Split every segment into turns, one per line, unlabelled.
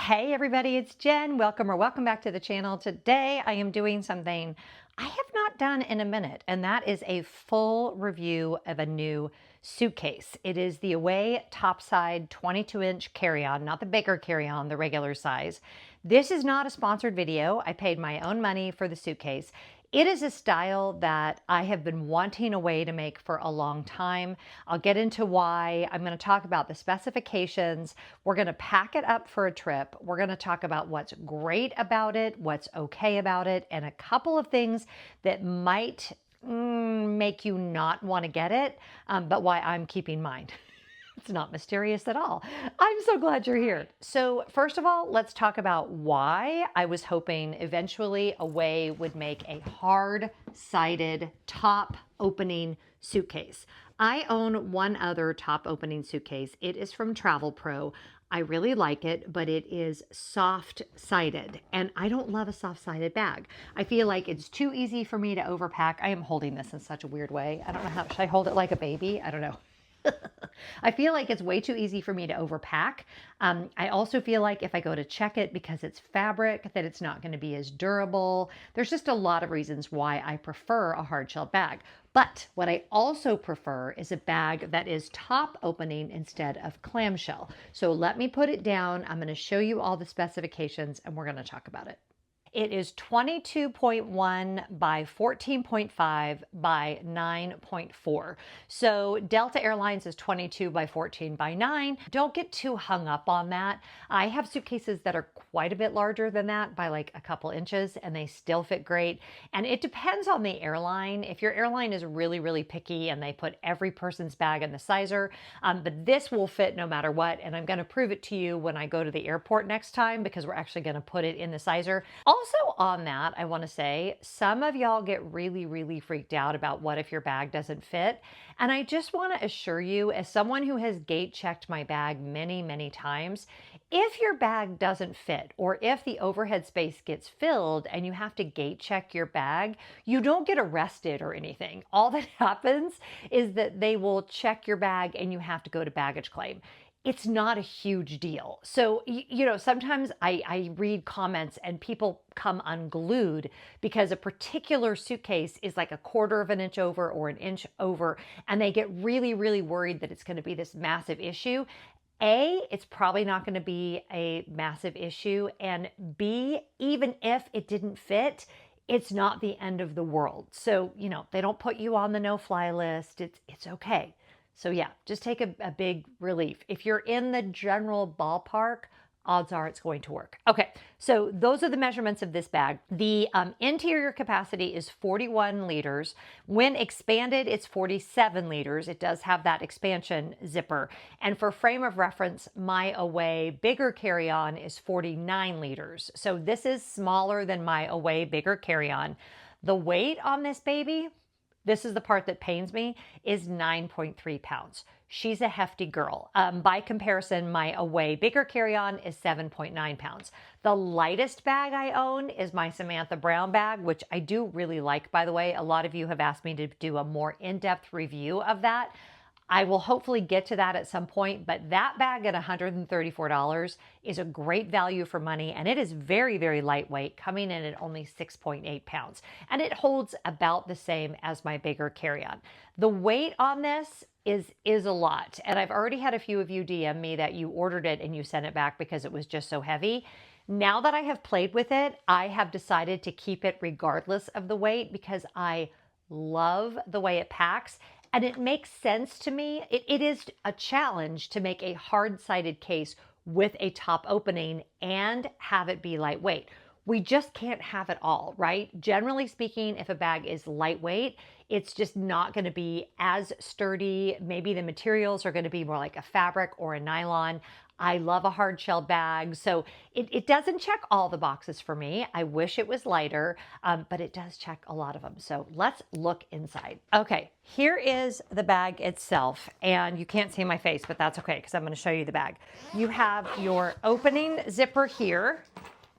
Hey everybody, it's Jen. Welcome back to the channel. Today I am doing something I have not done in a minute, and that is a full review of a new suitcase. It is the Away Topside 22-inch carry-on, not the bigger carry-on, the regular size. This is not a sponsored video. I paid my own money for the suitcase. It is a style that I have been wanting a way to make for a long time. I'll get into why. I'm going to talk about the specifications. We're going to pack it up for a trip. We're going to talk about what's great about it, what's okay about it, and a couple of things that might make you not want to get it, but why I'm keeping mine. It's not mysterious at all. I'm so glad you're here. So first of all, let's talk about why I was hoping eventually Away would make a hard-sided top opening suitcase. I own one other top opening suitcase. It is from Travel Pro. I really like it, but it is soft-sided, and I don't love a soft-sided bag. I feel like it's too easy for me to overpack. I am holding this in such a weird way. I don't know how, should I hold it like a baby? I don't know. I feel like it's way too easy for me to overpack. I also feel like if I go to check it because it's fabric, that it's not going to be as durable. There's just a lot of reasons why I prefer a hard shell bag. But what I also prefer is a bag that is top opening instead of clamshell. So let me put it down. I'm going to show you all the specifications and we're going to talk about it. It is 22.1 by 14.5 by 9.4. So Delta Airlines is 22 by 14 by 9. Don't get too hung up on that. I have suitcases that are quite a bit larger than that by like a couple inches, and they still fit great. And it depends on the airline. If your airline is really, really picky and they put every person's bag in the sizer, but this will fit no matter what. And I'm going to prove it to you when I go to the airport next time, because we're actually going to put it in the sizer. Also on that, I want to say, some of y'all get really, really freaked out about what if your bag doesn't fit. And I just want to assure you, as someone who has gate checked my bag many, many times, if your bag doesn't fit, or if the overhead space gets filled and you have to gate check your bag, you don't get arrested or anything. All that happens is that they will check your bag and you have to go to baggage claim. It's not a huge deal. So, you know, sometimes I read comments and people come unglued because a particular suitcase is like a quarter of an inch over or an inch over, and they get really, really worried that it's going to be this massive issue. A, it's probably not going to be a massive issue. And B, even if it didn't fit, it's not the end of the world. So, you know, they don't put you on the no-fly list. It's okay. So yeah, just take a big relief. If you're in the general ballpark, odds are it's going to work. Okay, so those are the measurements of this bag. The interior capacity is 41 liters. When expanded, it's 47 liters. It does have that expansion zipper. And for frame of reference, my Away bigger carry-on is 49 liters. So this is smaller than my Away bigger carry-on. The weight on this baby, this is the part that pains me, is 9.3 pounds. She's a hefty girl. By comparison, my Away bigger carry-on is 7.9 pounds. The lightest bag I own is my Samantha Brown bag, which I do really like, by the way. A lot of you have asked me to do a more in-depth review of that. I will hopefully get to that at some point, but that bag at $134 is a great value for money, and it is very, very lightweight, coming in at only 6.8 pounds, and it holds about the same as my bigger carry-on. The weight on this is a lot, and I've already had a few of you DM me that you ordered it and you sent it back because it was just so heavy. Now that I have played with it, I have decided to keep it regardless of the weight because I love the way it packs. And it makes sense to me. It is a challenge to make a hard-sided case with a top opening and have it be lightweight. We just can't have it all, right? Generally speaking, if a bag is lightweight, it's just not going to be as sturdy. Maybe the materials are going to be more like a fabric or a nylon. I love a hard shell bag, so it doesn't check all the boxes for me. I wish it was lighter, but it does check a lot of them. So let's look inside. Okay, here is the bag itself, and you can't see my face, but that's okay because I'm going to show you the bag. You have your opening zipper here.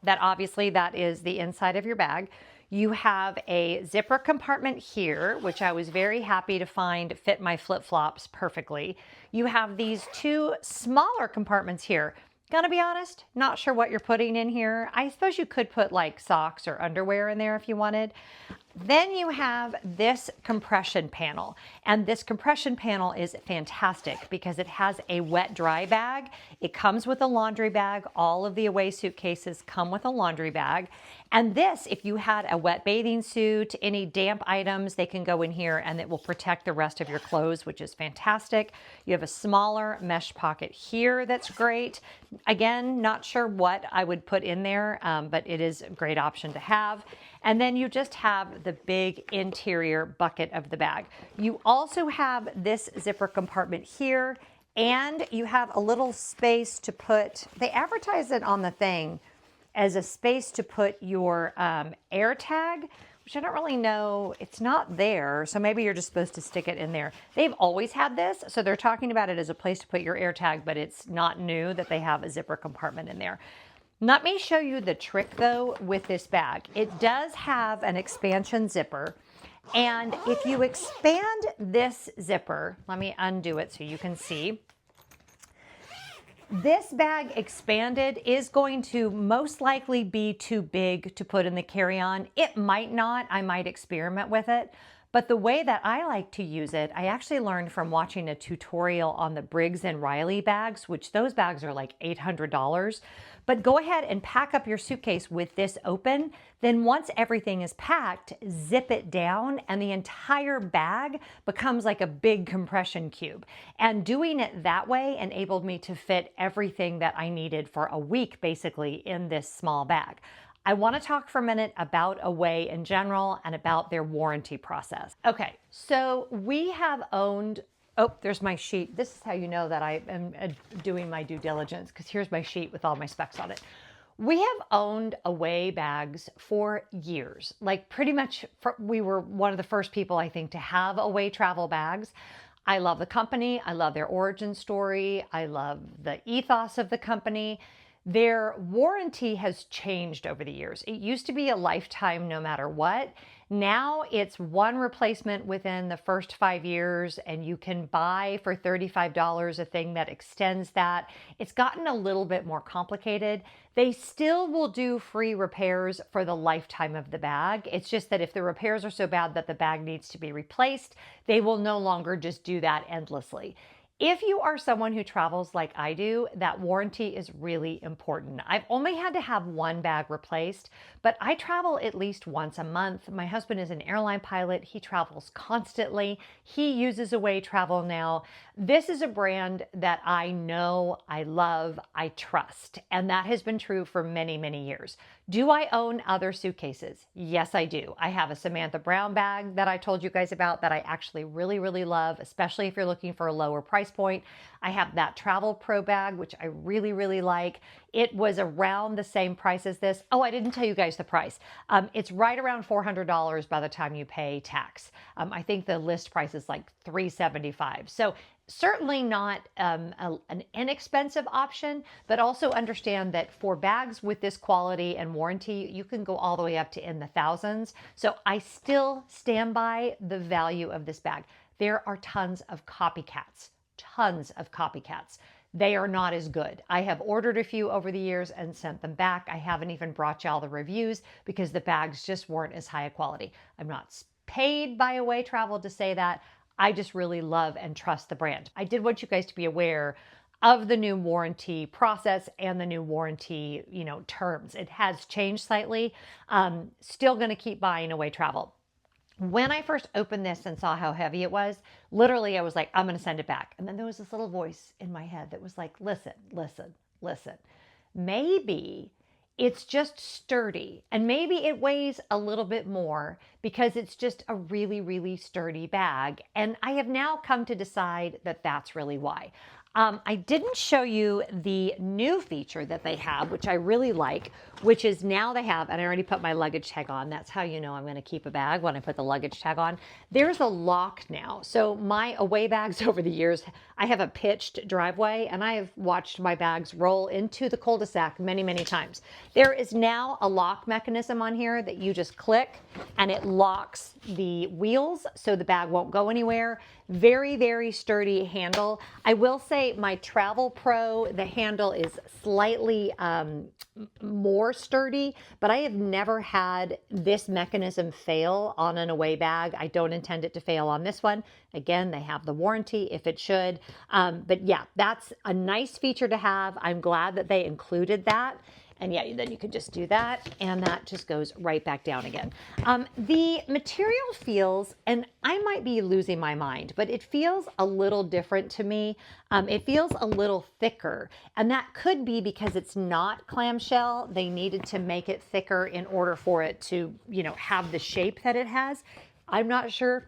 That obviously that is the inside of your bag. You have a zipper compartment here, which I was very happy to find fit my flip-flops perfectly. You have these two smaller compartments here. Gonna be honest, not sure what you're putting in here. I suppose you could put like socks or underwear in there if you wanted. Then you have this compression panel, and this compression panel is fantastic because it has a wet dry bag. It comes with a laundry bag. All of the away suitcases come with a laundry bag. And this, if you had a wet bathing suit, any damp items, they can go in here and it will protect the rest of your clothes, which is fantastic. You have a smaller mesh pocket here that's great. Again, not sure what I would put in there, but it is a great option to have. And then you just have the big interior bucket of the bag. You also have this zipper compartment here, and you have a little space to put, they advertise it on the thing as a space to put your air tag, which I don't really know, it's not there, so maybe you're just supposed to stick it in there. They've always had this, so they're talking about it as a place to put your air tag, but it's not new that they have a zipper compartment in there. Let me show you the trick though with this bag. It does have an expansion zipper, and if you expand this zipper, let me undo it so you can see. This bag expanded is going to most likely be too big to put in the carry-on. It might not, I might experiment with it. But the way that I like to use it, I actually learned from watching a tutorial on the Briggs & Riley bags, which those bags are like $800. But go ahead and pack up your suitcase with this open. Then once everything is packed, zip it down and the entire bag becomes like a big compression cube. And doing it that way enabled me to fit everything that I needed for a week basically in this small bag. I want to talk for a minute about Away in general and about their warranty process. Okay, so we have owned, oh, there's my sheet. This is how you know that I am doing my due diligence, because here's my sheet with all my specs on it. We have owned Away bags for years. Like pretty much, we were one of the first people, I think, to have Away travel bags. I love the company. I love their origin story. I love the ethos of the company. Their warranty has changed over the years. It used to be a lifetime no matter what. Now it's one replacement within the first 5 years, and you can buy for $35 a thing that extends that. It's gotten a little bit more complicated. They still will do free repairs for the lifetime of the bag. It's just that if the repairs are so bad that the bag needs to be replaced, they will no longer just do that endlessly. If you are someone who travels like I do, that warranty is really important. I've only had to have one bag replaced, but I travel at least once a month. My husband is an airline pilot. He travels constantly. He uses Away Travel now. This is a brand that I know, I love, I trust, and that has been true for many, many years. Do I own other suitcases? Yes, I do. I have a Samantha Brown bag that I told you guys about that I actually really, really love, especially if you're looking for a lower price point. I have that Travel Pro bag, which I really, really like. It was around the same price as this. Oh, I didn't tell you guys the price. It's right around $400 by the time you pay tax. I think the list price is like $375. So certainly not an inexpensive option, but also understand that for bags with this quality and warranty, you can go all the way up to in the thousands. So I still stand by the value of this bag. There are tons of copycats. They are not as good. I have ordered a few over the years and sent them back. I haven't even brought y'all the reviews because the bags just weren't as high a quality. I'm not paid by Away Travel to say that. I just really love and trust the brand. I did want you guys to be aware of the new warranty process and the new warranty, terms. It has changed slightly. Still going to keep buying Away Travel. When I first opened this and saw how heavy it was, literally I was like, I'm going to send it back. And then there was this little voice in my head that was like, listen. Maybe it's just sturdy, and maybe it weighs a little bit more because it's just a really, really sturdy bag. And I have now come to decide that that's really why. I didn't show you the new feature that they have, which I really like, which is now they have, and I already put my luggage tag on. That's how you know I'm going to keep a bag, when I put the luggage tag on. There's a lock now. So my Away bags over the years, I have a pitched driveway, and I have watched my bags roll into the cul-de-sac many, many times. There is now a lock mechanism on here that you just click and it locks the wheels so the bag won't go anywhere. Very, very sturdy handle. I will say say my Travel Pro, the handle is slightly more sturdy, but I have never had this mechanism fail on an away bag. I don't intend it to fail on this one. Again, they have the warranty if it should. But yeah, that's a nice feature to have. I'm glad that they included that. And yeah, then you can just do that, and that just goes right back down again. The material feels, and I might be losing my mind, but it feels a little different to me. It feels a little thicker, and that could be because it's not clamshell. They needed to make it thicker in order for it to, you know, have the shape that it has. I'm not sure.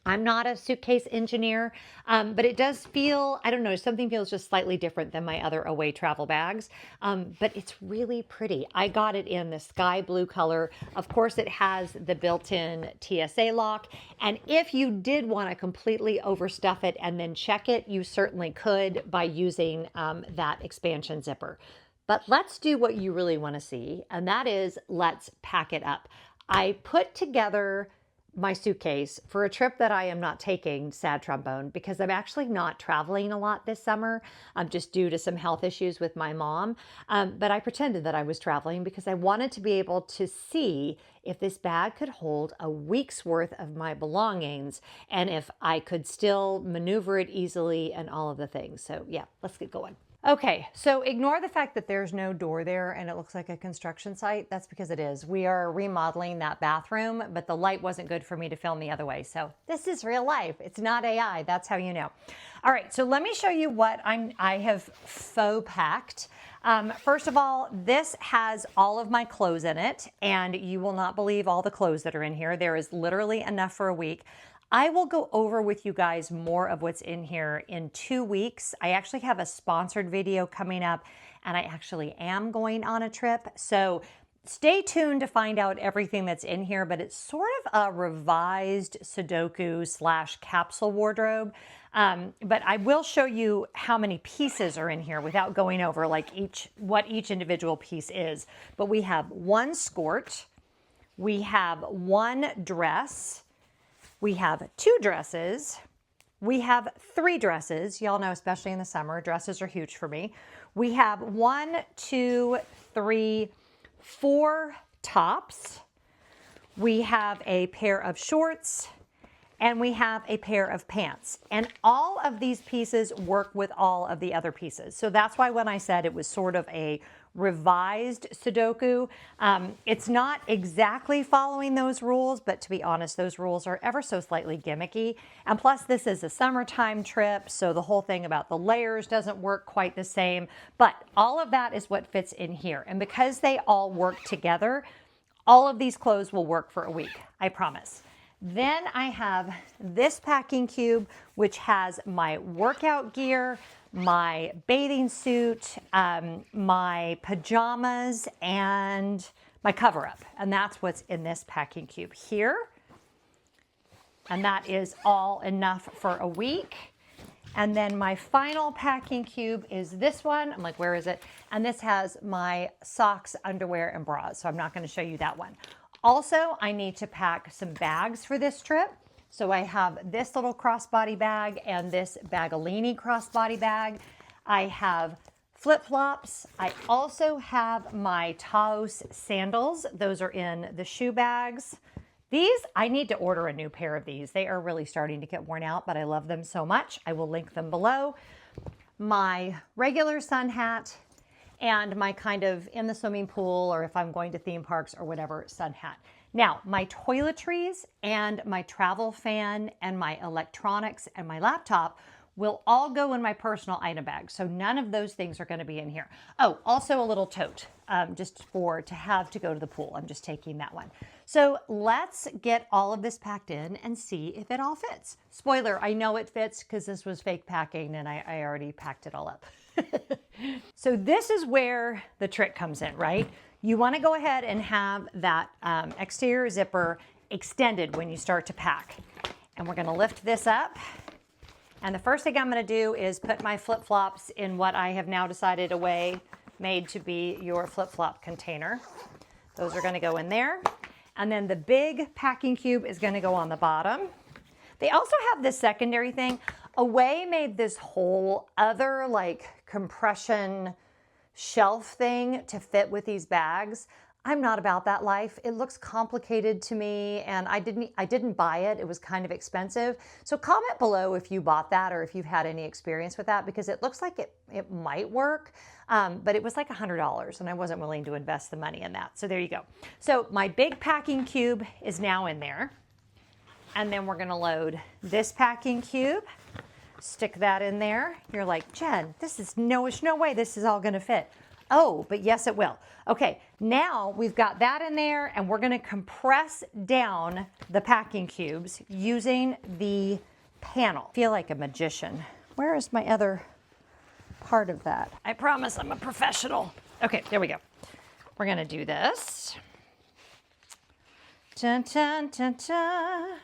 I'm not a suitcase engineer, but it does feel, I don't know, something feels just slightly different than my other away travel bags, but it's really pretty. I got it in the sky blue color. Of course, it has the built-in TSA lock, and if you did want to completely overstuff it and then check it, you certainly could by using that expansion zipper. But let's do what you really want to see, and that is let's pack it up. I put together my suitcase for a trip that I am not taking, sad trombone, because I'm actually not traveling a lot this summer, just due to some health issues with my mom. But I pretended that I was traveling because I wanted to be able to see if this bag could hold a week's worth of my belongings and if I could still maneuver it easily and all of the things. So yeah, let's get going. Okay, so ignore the fact that there's no door there and it looks like a construction site. That's because it is. We are remodeling that bathroom, but the light wasn't good for me to film the other way. So this is real life. It's not AI. That's how you know. All right, so let me show you what I have faux packed. First of all, this has all of my clothes in it, and you will not believe all the clothes that are in here. There is literally enough for a week. I will go over with you guys more of what's in here in 2 weeks. I actually have a sponsored video coming up, and I actually am going on a trip. So stay tuned to find out everything that's in here, but it's sort of a revised Sudoku / capsule wardrobe. But I will show you how many pieces are in here without going over like what each individual piece is. But we have one skirt, we have one dress, we have 2 dresses. We have 3 dresses. Y'all know, especially in the summer, dresses are huge for me. We have 1, 2, 3, 4 tops. We have a pair of shorts, and we have a pair of pants. And all of these pieces work with all of the other pieces. So that's why when I said it was sort of a revised Sudoku, it's not exactly following those rules, but to be honest, those rules are ever so slightly gimmicky. And plus, this is a summertime trip, so the whole thing about the layers doesn't work quite the same. But all of that is what fits in here. And because they all work together, all of these clothes will work for a week, I promise. Then I have this packing cube, which has my workout gear, my bathing suit, my pajamas, and my cover-up. And that's what's in this packing cube here. And that is all enough for a week. And then my final packing cube is this one. I'm like, where is it? And this has my socks, underwear, and bras. So I'm not going to show you that one. Also, I need to pack some bags for this trip. So I have this little crossbody bag and this Bagolini crossbody bag. I have flip-flops. I also have my Taos sandals. Those are in the shoe bags. These, I need to order a new pair of these. They are really starting to get worn out, but I love them so much. I will link them below. My regular sun hat and my kind of in the swimming pool, or if I'm going to theme parks or whatever, sun hat. Now, my toiletries and my travel fan and my electronics and my laptop will all go in my personal item bag. So none of those things are going to be in here. Oh, also a little tote, just to have to go to the pool. I'm just taking that one. So let's get all of this packed in and see if it all fits. Spoiler, I know it fits because this was fake packing and I already packed it all up. So this is where the trick comes in, right? You want to go ahead and have that exterior zipper extended when you start to pack. And we're going to lift this up. And the first thing I'm going to do is put my flip-flops in what I have now decided a way made to be your flip-flop container. Those are going to go in there. And then the big packing cube is going to go on the bottom. They also have this secondary thing. Away made this whole other like compression shelf thing to fit with these bags. I'm not about that life. It looks complicated to me, and I didn't buy it. It was kind of expensive. So comment below if you bought that or if you've had any experience with that, because it looks like it might work, but it was like $100 and I wasn't willing to invest the money in that. So there you go. So my big packing cube is now in there, and then we're gonna load this packing cube, stick that in there. You're like, Jen, there's no way this is all gonna fit. Oh, but yes, it will. Okay, now we've got that in there, and we're gonna compress down the packing cubes using the panel. I feel like a magician. Where is my other part of that? I promise I'm a professional. Okay, there we go. We're gonna do this. Dun, dun, dun, dun.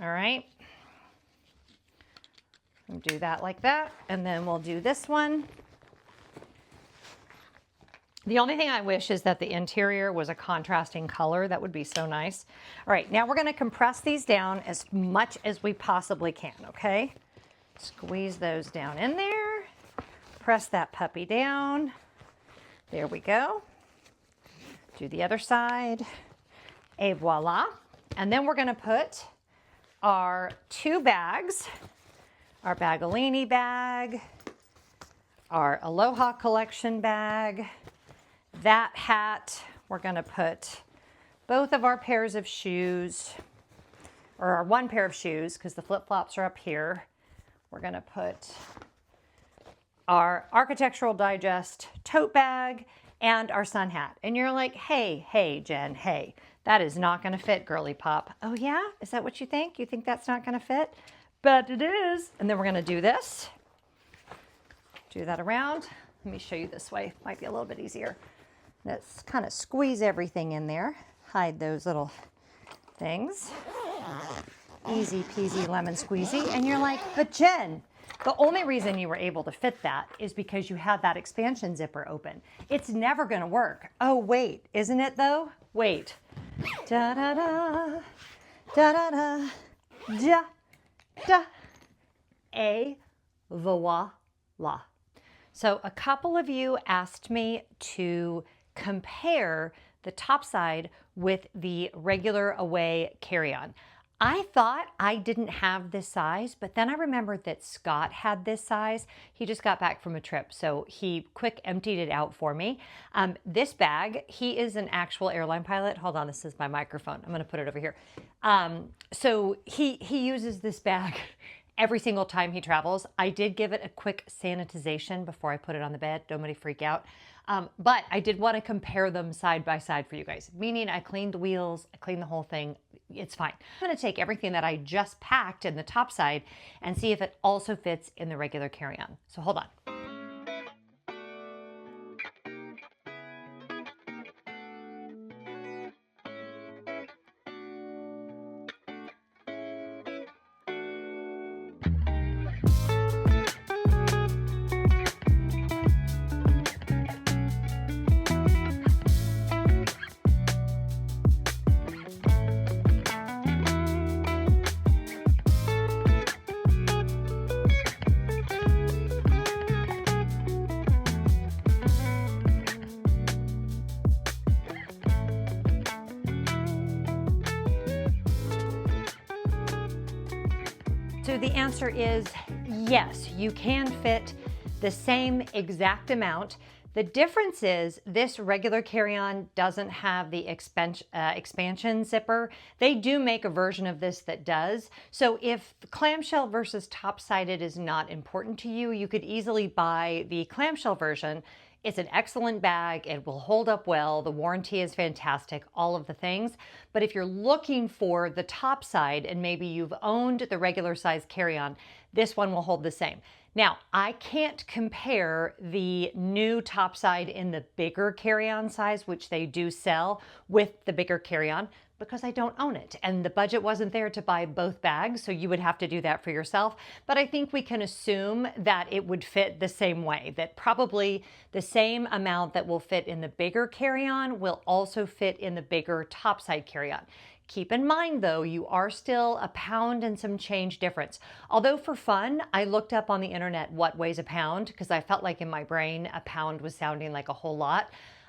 All right. We'll do that like that, and then we'll do this one. The only thing I wish is that the interior was a contrasting color. That would be so nice. All right, now we're gonna compress these down as much as we possibly can, okay? Squeeze those down in there. Press that puppy down. There we go. Do the other side. Et voila. And then we're gonna put our two bags, our Bagolini bag, our Aloha Collection bag, that hat. We're gonna put both of our pairs of shoes, or our one pair of shoes, because the flip-flops are up here. We're gonna put our Architectural Digest tote bag and our sun hat. And you're like, hey, Jen, hey, that is not gonna fit, girly pop. Oh yeah, is that what you think? You think that's not gonna fit? But it is. And then we're gonna do this. Do that around. Let me show you this way, might be a little bit easier. Let's kind of squeeze everything in there. Hide those little things. Easy peasy lemon squeezy. And you're like, but Jen, the only reason you were able to fit that is because you had that expansion zipper open. It's never gonna work. Oh wait, isn't it though? Wait. Da da da, da da da, da da. Et voila. So a couple of you asked me to compare the Topside with the regular Away carry-on. I thought I didn't have this size, but then I remembered that Scott had this size. He just got back from a trip, so he quick emptied it out for me. This bag, he is an actual airline pilot. Hold on, this is my microphone. I'm gonna put it over here. So he uses this bag every single time he travels. I did give it a quick sanitization before I put it on the bed. Nobody freak out. But I did want to compare them side by side for you guys, meaning I cleaned the wheels, I cleaned the whole thing. It's fine. I'm going to take everything that I just packed in the Topside and see if it also fits in the regular carry-on. So hold on. So the answer is yes, you can fit the same exact amount. The difference is this regular carry-on doesn't have the expansion zipper. They do make a version of this that does. So if clamshell versus top-sided is not important to you, you could easily buy the clamshell version. It's an excellent bag. It will hold up well. The warranty is fantastic, all of the things. But if you're looking for the Topside and maybe you've owned the regular size carry-on, this one will hold the same. Now, I can't compare the new Topside in the bigger carry-on size, which they do sell, with the bigger carry-on, because I don't own it. And the budget wasn't there to buy both bags, so you would have to do that for yourself. But I think we can assume that it would fit the same way, that probably the same amount that will fit in the bigger carry-on will also fit in the bigger Topside carry-on. Keep in mind, though, you are still a pound and some change difference. Although for fun, I looked up on the internet what weighs a pound because I felt like in my brain a pound was sounding like a whole lot.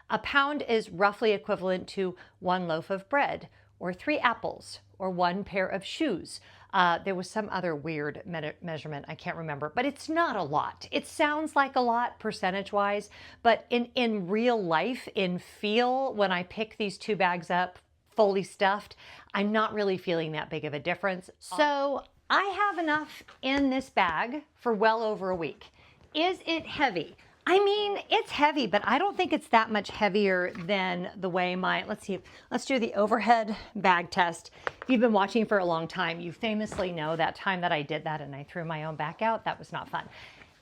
A pound is roughly equivalent to 1 loaf of bread, or 3 apples, or 1 pair of shoes. There was some other weird measurement, I can't remember, but it's not a lot. It sounds like a lot percentage-wise, but in real life, in feel, when I pick these 2 bags up, fully stuffed, I'm not really feeling that big of a difference. So I have enough in this bag for well over a week. Is it heavy? I mean, it's heavy, but I don't think it's that much heavier than the way let's see, let's do the overhead bag test. If you've been watching for a long time, you famously know that time that I did that and I threw my own back out. That was not fun.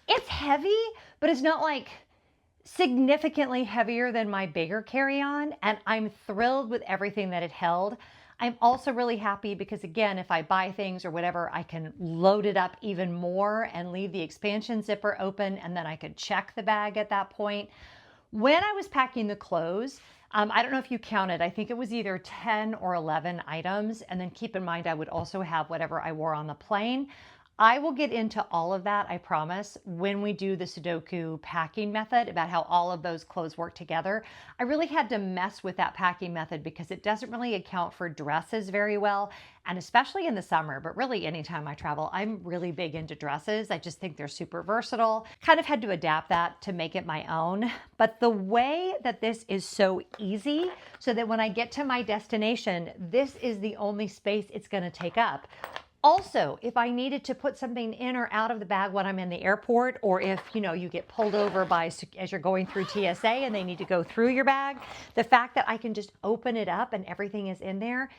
It's heavy, but it's not like significantly heavier than my bigger carry-on, and I'm thrilled with everything that it held. I'm also really happy because, again, if I buy things or whatever, I can load it up even more and leave the expansion zipper open, and then I could check the bag at that point. When I was packing the clothes, I don't know if you counted, I think it was either 10 or 11 items, and then keep in mind I would also have whatever I wore on the plane. I will get into all of that, I promise, when we do the Sudoku packing method about how all of those clothes work together. I really had to mess with that packing method because it doesn't really account for dresses very well, and especially in the summer, but really anytime I travel, I'm really big into dresses. I just think they're super versatile. Kind of had to adapt that to make it my own. But the way that this is so easy, so that when I get to my destination, this is the only space it's gonna take up. Also, if I needed to put something in or out of the bag when I'm in the airport, or if you get pulled over as you're going through TSA and they need to go through your bag, the fact that I can just open it up and everything is in there,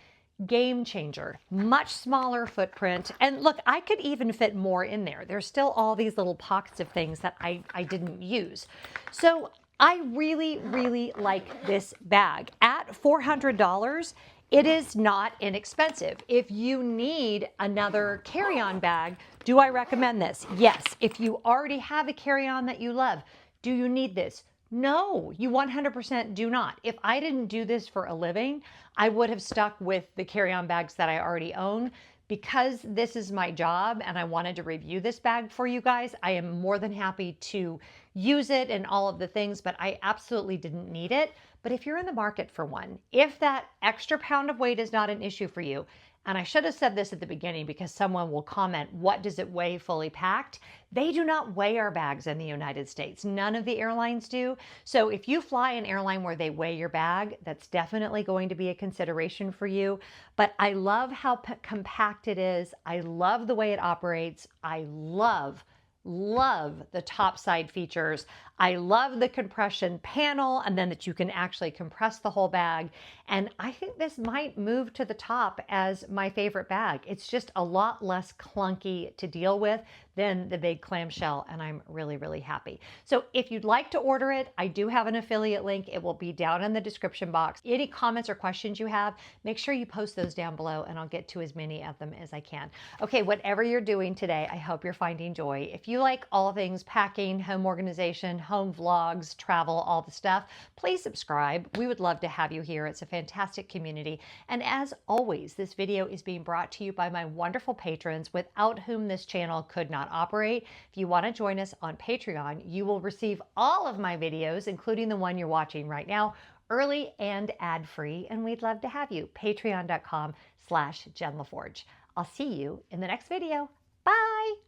game changer. Much smaller footprint. And look, I could even fit more in there. There's still all these little pockets of things that I didn't use. So I really, really like this bag. At $400, it is not inexpensive. If you need another carry-on bag, do I recommend this? Yes. If you already have a carry-on that you love, do you need this? No, you 100% do not. If I didn't do this for a living, I would have stuck with the carry-on bags that I already own. Because this is my job and I wanted to review this bag for you guys, I am more than happy to use it and all of the things, but I absolutely didn't need it. But if you're in the market for one, if that extra pound of weight is not an issue for you, and I should have said this at the beginning because someone will comment, what does it weigh fully packed? They do not weigh our bags in the United States. None of the airlines do. So if you fly an airline where they weigh your bag, that's definitely going to be a consideration for you. But I love how compact it is. I love the way it operates. I love the Topside features. I love the compression panel, and then that you can actually compress the whole bag. And I think this might move to the top as my favorite bag. It's just a lot less clunky to deal with than the big clamshell, and I'm really, really happy. So if you'd like to order it, I do have an affiliate link. It will be down in the description box. Any comments or questions you have, make sure you post those down below and I'll get to as many of them as I can. Okay, whatever you're doing today, I hope you're finding joy. If you like all things packing, home organization, home vlogs, travel, all the stuff, please subscribe. We would love to have you here. It's a fantastic community. And as always, this video is being brought to you by my wonderful patrons without whom this channel could not operate. If you want to join us on Patreon, you will receive all of my videos, including the one you're watching right now, early and ad-free, and we'd love to have you. Patreon.com/JenLaForge. I'll see you in the next video. Bye!